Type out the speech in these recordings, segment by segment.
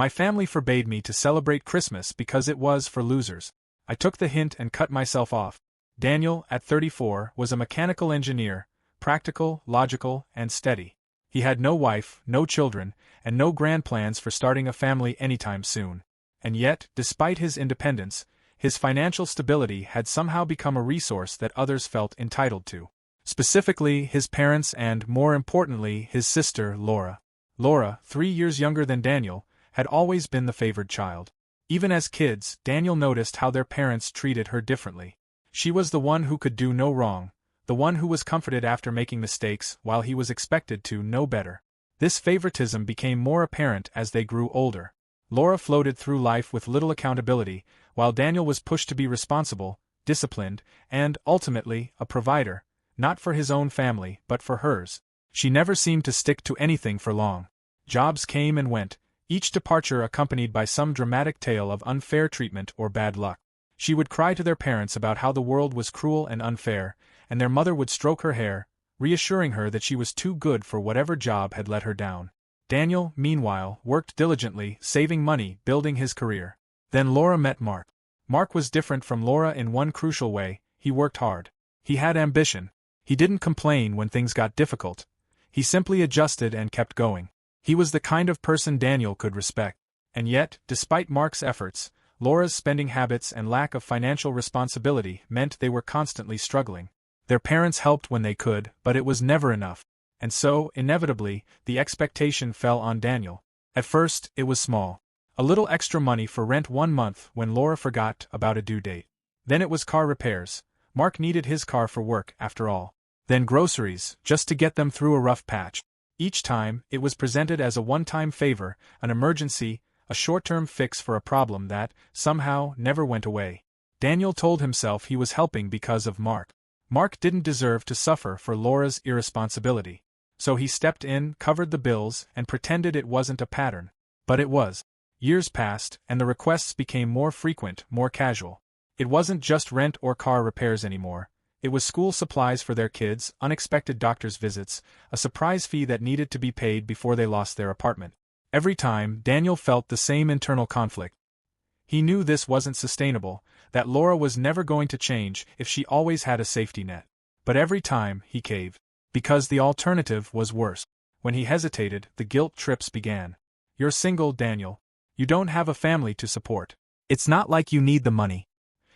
My family forbade me to celebrate Christmas because it was for losers. I took the hint and cut myself off. Daniel, at 34, was a mechanical engineer, practical, logical, and steady. He had no wife, no children, and no grand plans for starting a family anytime soon. And yet, despite his independence, his financial stability had somehow become a resource that others felt entitled to. Specifically, his parents and, more importantly, his sister, Laura. Laura, 3 years younger than Daniel, had always been the favored child. Even as kids, Daniel noticed how their parents treated her differently. She was the one who could do no wrong, the one who was comforted after making mistakes while he was expected to know better. This favoritism became more apparent as they grew older. Laura floated through life with little accountability, while Daniel was pushed to be responsible, disciplined, and, ultimately, a provider, not for his own family, but for hers. She never seemed to stick to anything for long. Jobs came and went, each departure accompanied by some dramatic tale of unfair treatment or bad luck. She would cry to their parents about how the world was cruel and unfair, and their mother would stroke her hair, reassuring her that she was too good for whatever job had let her down. Daniel, meanwhile, worked diligently, saving money, building his career. Then Laura met Mark. Mark was different from Laura in one crucial way: he worked hard. He had ambition. He didn't complain when things got difficult. He simply adjusted and kept going. He was the kind of person Daniel could respect. And yet, despite Mark's efforts, Laura's spending habits and lack of financial responsibility meant they were constantly struggling. Their parents helped when they could, but it was never enough. And so, inevitably, the expectation fell on Daniel. At first, it was small. A little extra money for rent 1 month when Laura forgot about a due date. Then it was car repairs. Mark needed his car for work, after all. Then groceries, just to get them through a rough patch. Each time, it was presented as a one-time favor, an emergency, a short-term fix for a problem that, somehow, never went away. Daniel told himself he was helping because of Mark. Mark didn't deserve to suffer for Laura's irresponsibility. So he stepped in, covered the bills, and pretended it wasn't a pattern. But it was. Years passed, and the requests became more frequent, more casual. It wasn't just rent or car repairs anymore. It was school supplies for their kids, unexpected doctor's visits, a surprise fee that needed to be paid before they lost their apartment. Every time, Daniel felt the same internal conflict. He knew this wasn't sustainable, that Laura was never going to change if she always had a safety net. But every time, he caved. Because the alternative was worse. When he hesitated, the guilt trips began. You're single, Daniel. You don't have a family to support. It's not like you need the money.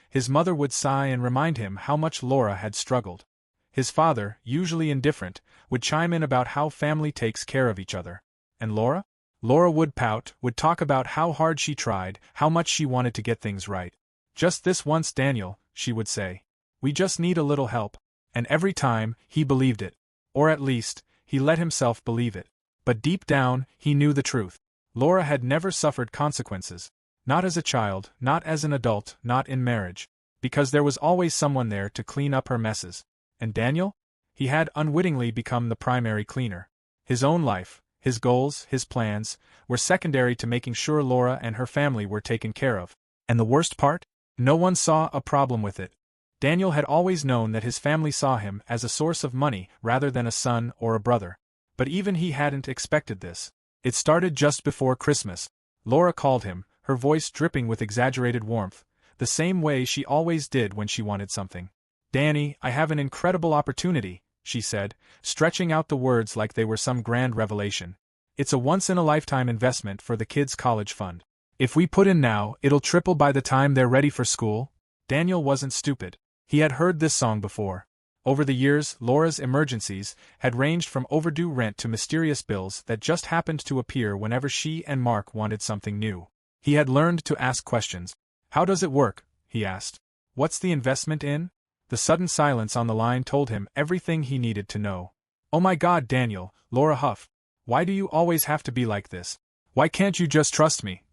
His mother would sigh and remind him how much Laura had struggled. His father, usually indifferent, would chime in about how family takes care of each other. And Laura? Laura would pout, would talk about how hard she tried, how much she wanted to get things right. Just this once, Daniel, she would say. We just need a little help. And every time, he believed it. Or at least, he let himself believe it. But deep down, he knew the truth. Laura had never suffered consequences. Not as a child, not as an adult, not in marriage. Because there was always someone there to clean up her messes. And Daniel? He had unwittingly become the primary cleaner. His own life, his goals, his plans, were secondary to making sure Laura and her family were taken care of. And the worst part? No one saw a problem with it. Daniel had always known that his family saw him as a source of money rather than a son or a brother. But even he hadn't expected this. It started just before Christmas. Laura called him, her voice dripping with exaggerated warmth, the same way she always did when she wanted something. Danny, I have an incredible opportunity, she said, stretching out the words like they were some grand revelation. It's a once-in-a-lifetime investment for the kids' college fund. If we put in now, it'll triple by the time they're ready for school. Daniel wasn't stupid. He had heard this song before. Over the years, Laura's emergencies had ranged from overdue rent to mysterious bills that just happened to appear whenever she and Mark wanted something new. He had learned to ask questions. How does it work? He asked. What's the investment in? The sudden silence on the line told him everything he needed to know. Oh my God, Daniel, Laura huffed. Why do you always have to be like this? Why can't you just trust me?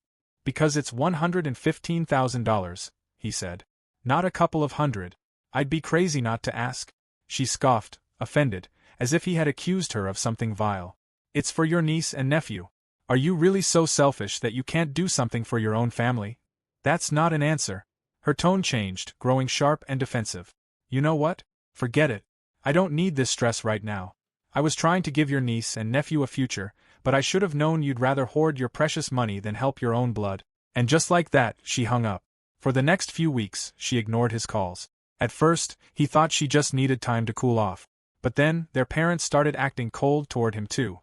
Because it's $115,000, he said. Not a couple of hundred. I'd be crazy not to ask. She scoffed, offended, as if he had accused her of something vile. It's for your niece and nephew. Are you really so selfish that you can't do something for your own family? That's not an answer. Her tone changed, growing sharp and defensive. You know what? Forget it. I don't need this stress right now. I was trying to give your niece and nephew a future, but I should have known you'd rather hoard your precious money than help your own blood." And just like that, she hung up. For the next few weeks, she ignored his calls. At first, he thought she just needed time to cool off. But then, their parents started acting cold toward him too.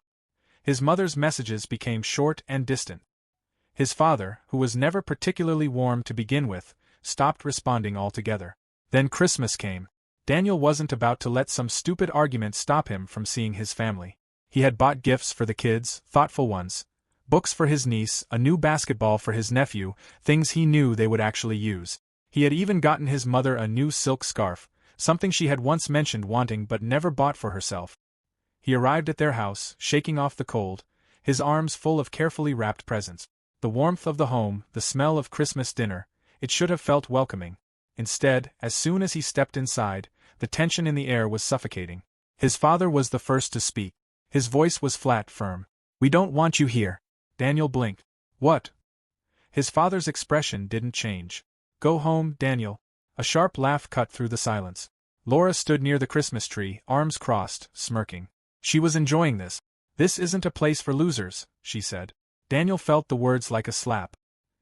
His mother's messages became short and distant. His father, who was never particularly warm to begin with, stopped responding altogether. Then Christmas came. Daniel wasn't about to let some stupid argument stop him from seeing his family. He had bought gifts for the kids, thoughtful ones. Books for his niece, a new basketball for his nephew, things he knew they would actually use. He had even gotten his mother a new silk scarf, something she had once mentioned wanting but never bought for herself. He arrived at their house, shaking off the cold, his arms full of carefully wrapped presents. The warmth of the home, the smell of Christmas dinner, it should have felt welcoming. Instead, as soon as he stepped inside, the tension in the air was suffocating. His father was the first to speak. His voice was flat, firm. "We don't want you here." Daniel blinked. "What?" His father's expression didn't change. "Go home, Daniel." A sharp laugh cut through the silence. Laura stood near the Christmas tree, arms crossed, smirking. She was enjoying this. "This isn't a place for losers," she said. Daniel felt the words like a slap.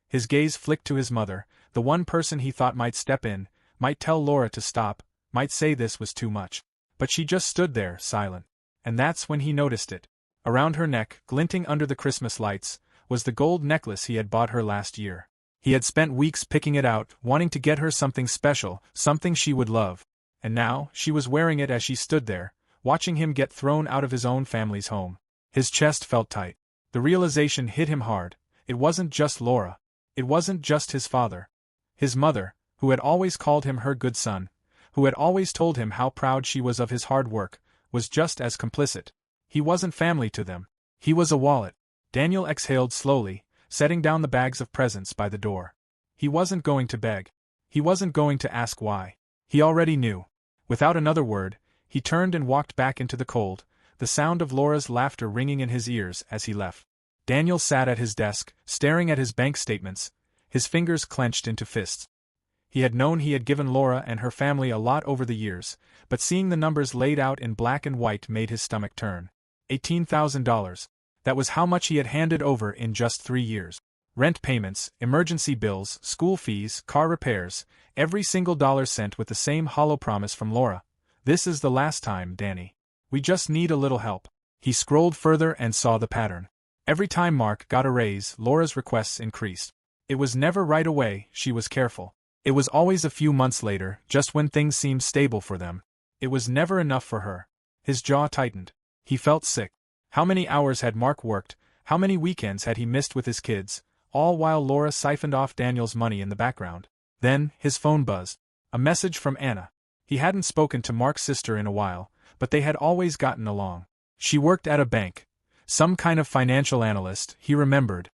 His gaze flicked to his mother, the one person he thought might step in, might tell Laura to stop, might say this was too much. But she just stood there, silent. And that's when he noticed it. Around her neck, glinting under the Christmas lights, was the gold necklace he had bought her last year. He had spent weeks picking it out, wanting to get her something special, something she would love. And now, she was wearing it as she stood there, watching him get thrown out of his own family's home. His chest felt tight. The realization hit him hard. It wasn't just Laura. It wasn't just his father. His mother, who had always called him her good son, who had always told him how proud she was of his hard work, was just as complicit. He wasn't family to them. He was a wallet. Daniel exhaled slowly, setting down the bags of presents by the door. He wasn't going to beg. He wasn't going to ask why. He already knew. Without another word, he turned and walked back into the cold, the sound of Laura's laughter ringing in his ears as he left. Daniel sat at his desk, staring at his bank statements, his fingers clenched into fists. He had known he had given Laura and her family a lot over the years, but seeing the numbers laid out in black and white made his stomach turn. $18,000. That was how much he had handed over in just 3 years. Rent payments, emergency bills, school fees, car repairs, every single dollar sent with the same hollow promise from Laura. "This is the last time, Danny. We just need a little help." He scrolled further and saw the pattern. Every time Mark got a raise, Laura's requests increased. It was never right away, she was careful. It was always a few months later, just when things seemed stable for them. It was never enough for her. His jaw tightened. He felt sick. How many hours had Mark worked, how many weekends had he missed with his kids, all while Laura siphoned off Daniel's money in the background. Then, his phone buzzed. A message from Anna. He hadn't spoken to Mark's sister in a while, but they had always gotten along. She worked at a bank. Some kind of financial analyst, he remembered.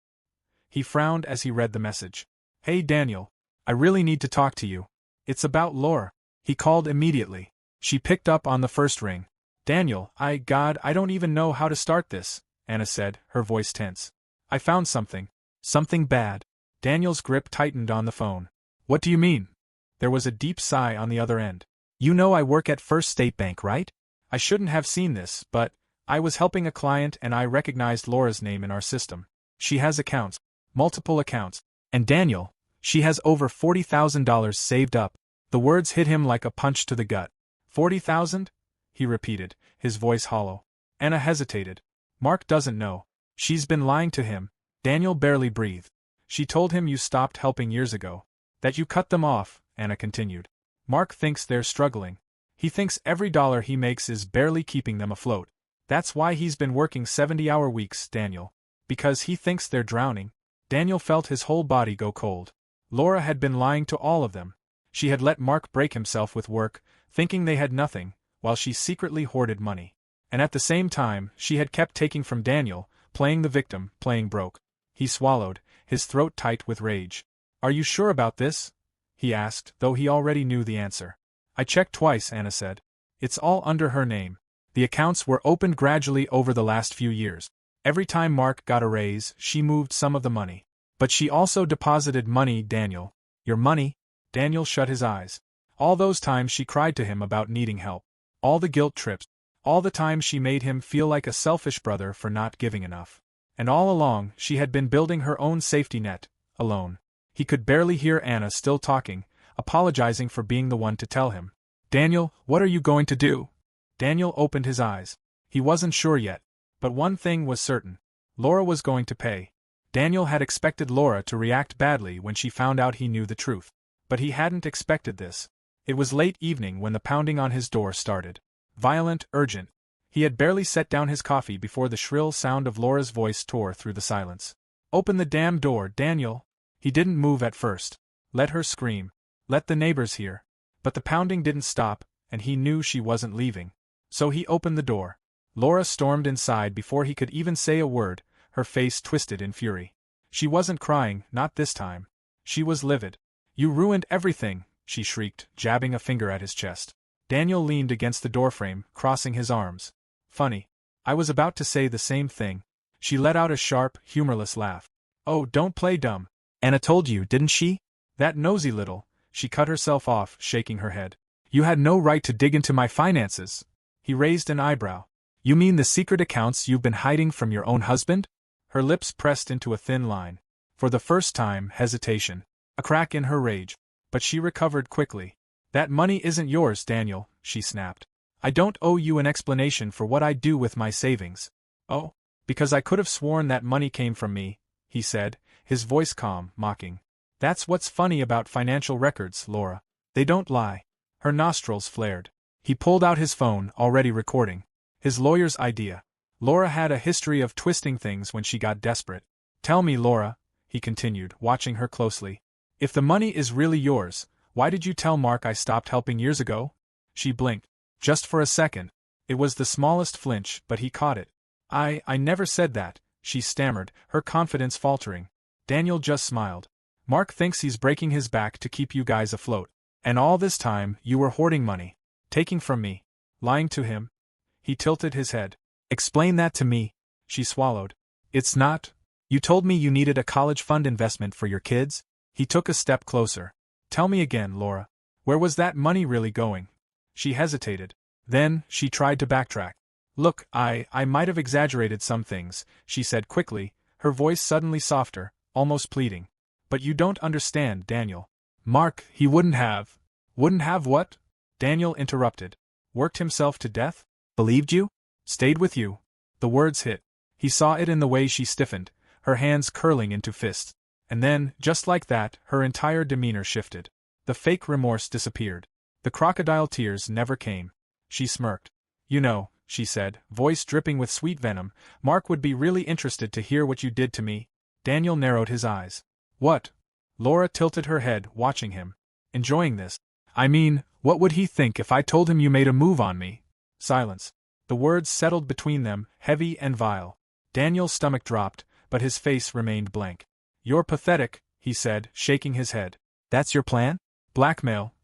He frowned as he read the message. "Hey Daniel. I really need to talk to you. It's about Laura." He called immediately. She picked up on the first ring. "Daniel, I don't even know how to start this," Anna said, her voice tense. "I found something. Something bad." Daniel's grip tightened on the phone. "What do you mean?" There was a deep sigh on the other end. "You know I work at First State Bank, right? I shouldn't have seen this, but I was helping a client and I recognized Laura's name in our system. She has accounts. Multiple accounts. And Daniel, she has over $40,000 saved up." The words hit him like a punch to the gut. "40,000? He repeated, his voice hollow. Anna hesitated. "Mark doesn't know. She's been lying to him." Daniel barely breathed. "She told him you stopped helping years ago. That you cut them off," Anna continued. "Mark thinks they're struggling. He thinks every dollar he makes is barely keeping them afloat. That's why he's been working 70-hour weeks, Daniel. Because he thinks they're drowning." Daniel felt his whole body go cold. Laura had been lying to all of them. She had let Mark break himself with work, thinking they had nothing, while she secretly hoarded money. And at the same time, she had kept taking from Daniel, playing the victim, playing broke. He swallowed, his throat tight with rage. "Are you sure about this?" he asked, though he already knew the answer. "I checked twice," Anna said. "It's all under her name. The accounts were opened gradually over the last few years. Every time Mark got a raise, she moved some of the money. But she also deposited money, Daniel." "Your money?" Daniel shut his eyes. All those times she cried to him about needing help. All the guilt trips. All the times she made him feel like a selfish brother for not giving enough. And all along, she had been building her own safety net, alone. He could barely hear Anna still talking, apologizing for being the one to tell him. Daniel, what are you going to do? Daniel opened his eyes. He wasn't sure yet. But one thing was certain. Laura was going to pay. Daniel had expected Laura to react badly when she found out he knew the truth. But he hadn't expected this. It was late evening when the pounding on his door started. Violent, urgent. He had barely set down his coffee before the shrill sound of Laura's voice tore through the silence. Open the damn door, Daniel. He didn't move at first. Let her scream. Let the neighbors hear. But the pounding didn't stop, and he knew she wasn't leaving. So he opened the door. Laura stormed inside before he could even say a word, her face twisted in fury. She wasn't crying, not this time. She was livid. You ruined everything, she shrieked, jabbing a finger at his chest. Daniel leaned against the doorframe, crossing his arms. Funny. I was about to say the same thing. She let out a sharp, humorless laugh. Oh, don't play dumb. Anna told you, didn't she? That nosy little. She cut herself off, shaking her head. You had no right to dig into my finances. He raised an eyebrow. You mean the secret accounts you've been hiding from your own husband? Her lips pressed into a thin line. For the first time, hesitation. A crack in her rage. But she recovered quickly. That money isn't yours, Daniel, she snapped. I don't owe you an explanation for what I do with my savings. Oh, because I could have sworn that money came from me, he said, his voice calm, mocking. That's what's funny about financial records, Laura. They don't lie. Her nostrils flared. He pulled out his phone, already recording. His lawyer's idea. Laura had a history of twisting things when she got desperate. Tell me, Laura, he continued, watching her closely. If the money is really yours, why did you tell Mark I stopped helping years ago? She blinked. Just for a second. It was the smallest flinch, but he caught it. I never said that, she stammered, her confidence faltering. Daniel just smiled. Mark thinks he's breaking his back to keep you guys afloat. And all this time, you were hoarding money. Taking from me. Lying to him. He tilted his head. Explain that to me. She swallowed. It's not. You told me you needed a college fund investment for your kids? He took a step closer. Tell me again, Laura. Where was that money really going? She hesitated. Then, she tried to backtrack. Look, I might have exaggerated some things, she said quickly, her voice suddenly softer, almost pleading. But you don't understand, Daniel. Mark, he wouldn't have. Wouldn't have what? Daniel interrupted. Worked himself to death? Believed you? Stayed with you? The words hit. He saw it in the way she stiffened, her hands curling into fists. And then, just like that, her entire demeanor shifted. The fake remorse disappeared. The crocodile tears never came. She smirked. You know, she said, voice dripping with sweet venom, Mark would be really interested to hear what you did to me. Daniel narrowed his eyes. What? Laura tilted her head, watching him. Enjoying this. I mean, what would he think if I told him you made a move on me? Silence. The words settled between them, heavy and vile. Daniel's stomach dropped, but his face remained blank. You're pathetic, he said, shaking his head. That's your plan? Blackmail?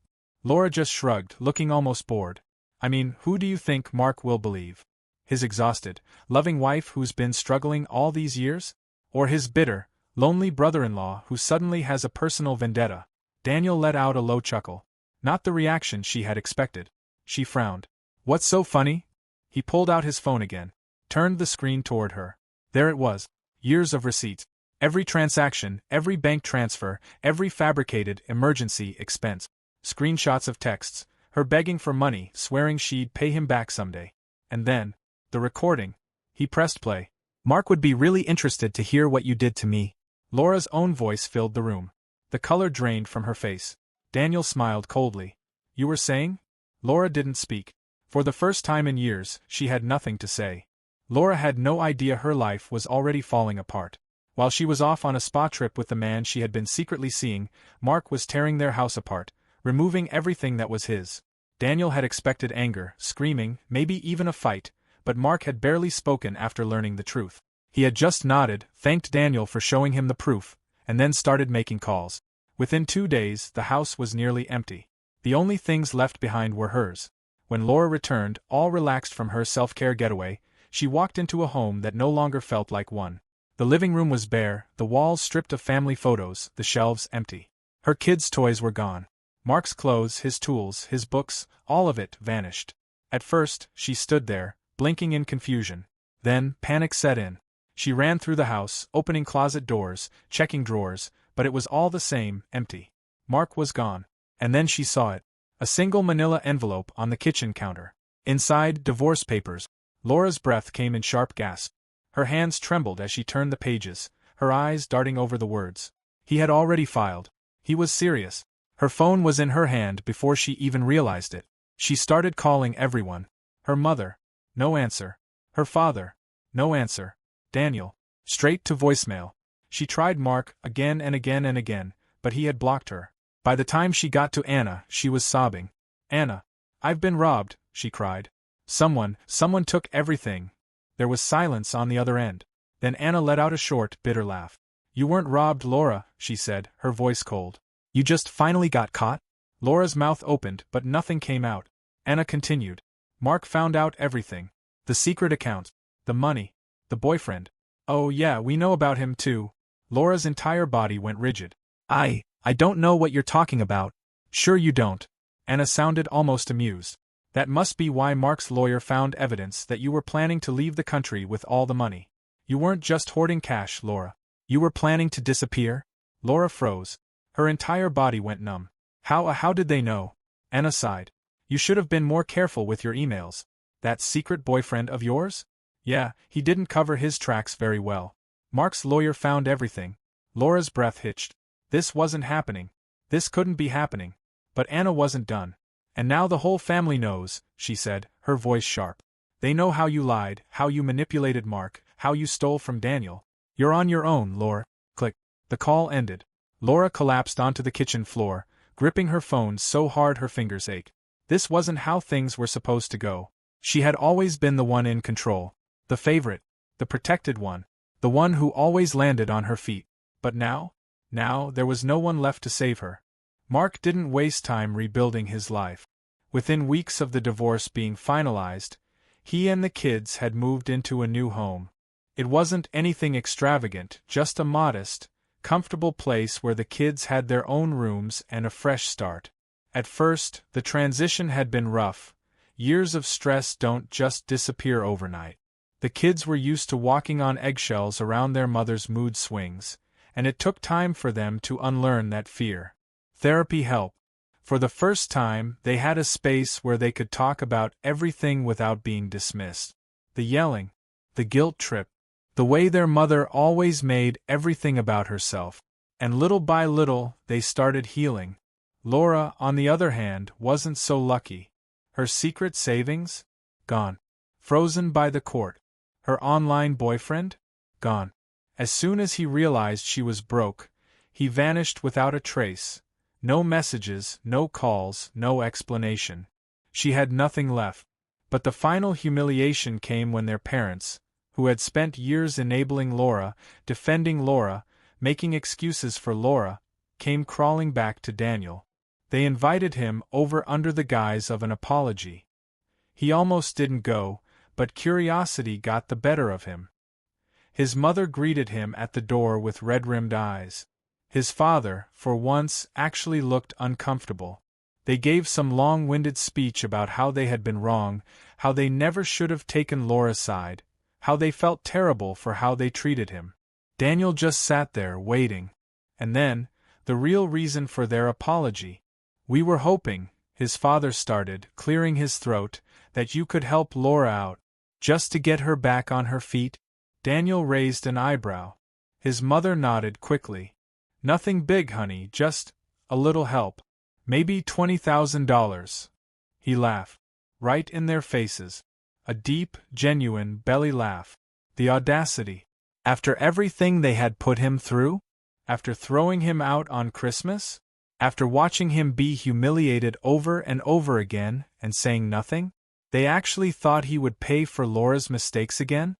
Laura just shrugged, looking almost bored. I mean, who do you think Mark will believe? His exhausted, loving wife who's been struggling all these years? Or his bitter, lonely brother-in-law who suddenly has a personal vendetta? Daniel let out a low chuckle. Not the reaction she had expected. She frowned. What's so funny? He pulled out his phone again. Turned the screen toward her. There it was. Years of receipts. Every transaction, every bank transfer, every fabricated emergency expense. Screenshots of texts, her begging for money, swearing she'd pay him back someday. And then, the recording. He pressed play. Mark would be really interested to hear what you did to me. Laura's own voice filled the room. The color drained from her face. Daniel smiled coldly. You were saying? Laura didn't speak. For the first time in years, she had nothing to say. Laura had no idea her life was already falling apart. While she was off on a spa trip with the man she had been secretly seeing, Mark was tearing their house apart, removing everything that was his. Daniel had expected anger, screaming, maybe even a fight, but Mark had barely spoken after learning the truth. He had just nodded, thanked Daniel for showing him the proof, and then started making calls. Within 2 days, the house was nearly empty. The only things left behind were hers. When Laura returned, all relaxed from her self-care getaway, she walked into a home that no longer felt like one. The living room was bare, the walls stripped of family photos, the shelves empty. Her kids' toys were gone. Mark's clothes, his tools, his books, all of it vanished. At first, she stood there, blinking in confusion. Then, panic set in. She ran through the house, opening closet doors, checking drawers, but it was all the same, empty. Mark was gone. And then she saw it. A single manila envelope on the kitchen counter. Inside, divorce papers. Laura's breath came in sharp gasps. Her hands trembled as she turned the pages, her eyes darting over the words. He had already filed. He was serious. Her phone was in her hand before she even realized it. She started calling everyone. Her mother. No answer. Her father. No answer. Daniel. Straight to voicemail. She tried Mark again and again and again, but he had blocked her. By the time she got to Anna, she was sobbing. Anna. I've been robbed, she cried. Someone took everything. There was silence on the other end. Then Anna let out a short, bitter laugh. You weren't robbed, Laura, she said, her voice cold. You just finally got caught? Laura's mouth opened, but nothing came out. Anna continued. Mark found out everything. The secret account. The money. The boyfriend. Oh yeah, we know about him too. Laura's entire body went rigid. I don't know what you're talking about. Sure you don't. Anna sounded almost amused. That must be why Mark's lawyer found evidence that you were planning to leave the country with all the money. You weren't just hoarding cash, Laura. You were planning to disappear? Laura froze. Her entire body went numb. How did they know? Anna sighed. You should have been more careful with your emails. That secret boyfriend of yours? Yeah, he didn't cover his tracks very well. Mark's lawyer found everything. Laura's breath hitched. This wasn't happening. This couldn't be happening. But Anna wasn't done. And now the whole family knows, she said, her voice sharp. They know how you lied, how you manipulated Mark, how you stole from Daniel. You're on your own, Laura. Click. The call ended. Laura collapsed onto the kitchen floor, gripping her phone so hard her fingers ached. This wasn't how things were supposed to go. She had always been the one in control. The favorite. The protected one. The one who always landed on her feet. But now there was no one left to save her. Mark didn't waste time rebuilding his life. Within weeks of the divorce being finalized, he and the kids had moved into a new home. It wasn't anything extravagant, just a modest, comfortable place where the kids had their own rooms and a fresh start. At first, the transition had been rough. Years of stress don't just disappear overnight. The kids were used to walking on eggshells around their mother's mood swings, and it took time for them to unlearn that fear. Therapy helped. For the first time, they had a space where they could talk about everything without being dismissed. The yelling, the guilt trip, the way their mother always made everything about herself. And little by little, they started healing. Laura, on the other hand, wasn't so lucky. Her secret savings? Gone. Frozen by the court. Her online boyfriend? Gone. As soon as he realized she was broke, he vanished without a trace. No messages, no calls, no explanation. She had nothing left. But the final humiliation came when their parents, who had spent years enabling Laura, defending Laura, making excuses for Laura, came crawling back to Daniel. They invited him over under the guise of an apology. He almost didn't go, but curiosity got the better of him. His mother greeted him at the door with red-rimmed eyes. His father, for once, actually looked uncomfortable. They gave some long-winded speech about how they had been wrong, how they never should have taken Laura's side, how they felt terrible for how they treated him. Daniel just sat there, waiting. And then, the real reason for their apology. We were hoping, his father started, clearing his throat, that you could help Laura out, just to get her back on her feet. Daniel raised an eyebrow. His mother nodded quickly. Nothing big, honey, just a little help. Maybe $20,000. He laughed. Right in their faces. A deep, genuine belly laugh. The audacity. After everything they had put him through? After throwing him out on Christmas? After watching him be humiliated over and over again and saying nothing? They actually thought he would pay for Laura's mistakes again?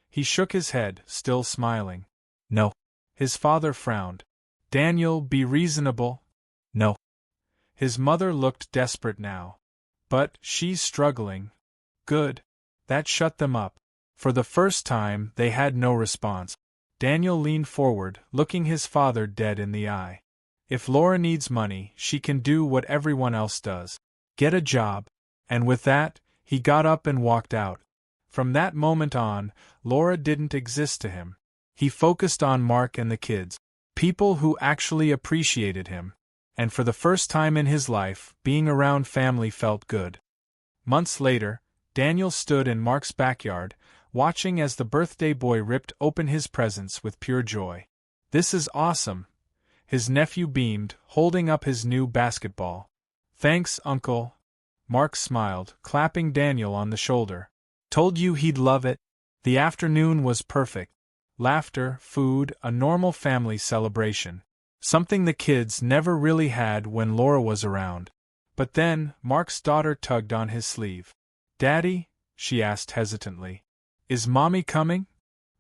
He shook his head, still smiling. No. His father frowned. Daniel, be reasonable. No. His mother looked desperate now. But she's struggling. Good. That shut them up. For the first time, they had no response. Daniel leaned forward, looking his father dead in the eye. If Laura needs money, she can do what everyone else does. Get a job. And with that, he got up and walked out. From that moment on, Laura didn't exist to him. He focused on Mark and the kids, people who actually appreciated him. And for the first time in his life, being around family felt good. Months later, Daniel stood in Mark's backyard, watching as the birthday boy ripped open his presents with pure joy. "This is awesome," his nephew beamed, holding up his new basketball. "Thanks, Uncle." Mark smiled, clapping Daniel on the shoulder. "Told you he'd love it." The afternoon was perfect. Laughter, food, a normal family celebration. Something the kids never really had when Laura was around. But then, Mark's daughter tugged on his sleeve. "Daddy?" she asked hesitantly. "Is Mommy coming?"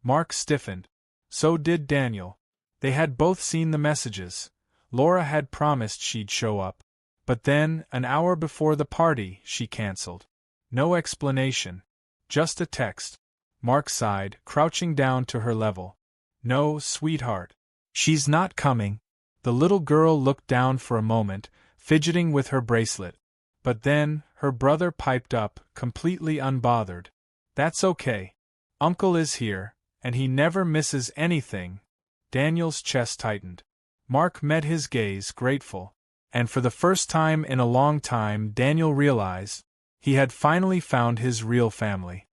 Mark stiffened. So did Daniel. They had both seen the messages. Laura had promised she'd show up. But then, an hour before the party, she cancelled. No explanation. Just a text. Mark sighed, crouching down to her level. "No, sweetheart. She's not coming." The little girl looked down for a moment, fidgeting with her bracelet. But then, her brother piped up, completely unbothered. "That's okay. Uncle is here, and he never misses anything." Daniel's chest tightened. Mark met his gaze, grateful. And for the first time in a long time, Daniel realized he had finally found his real family.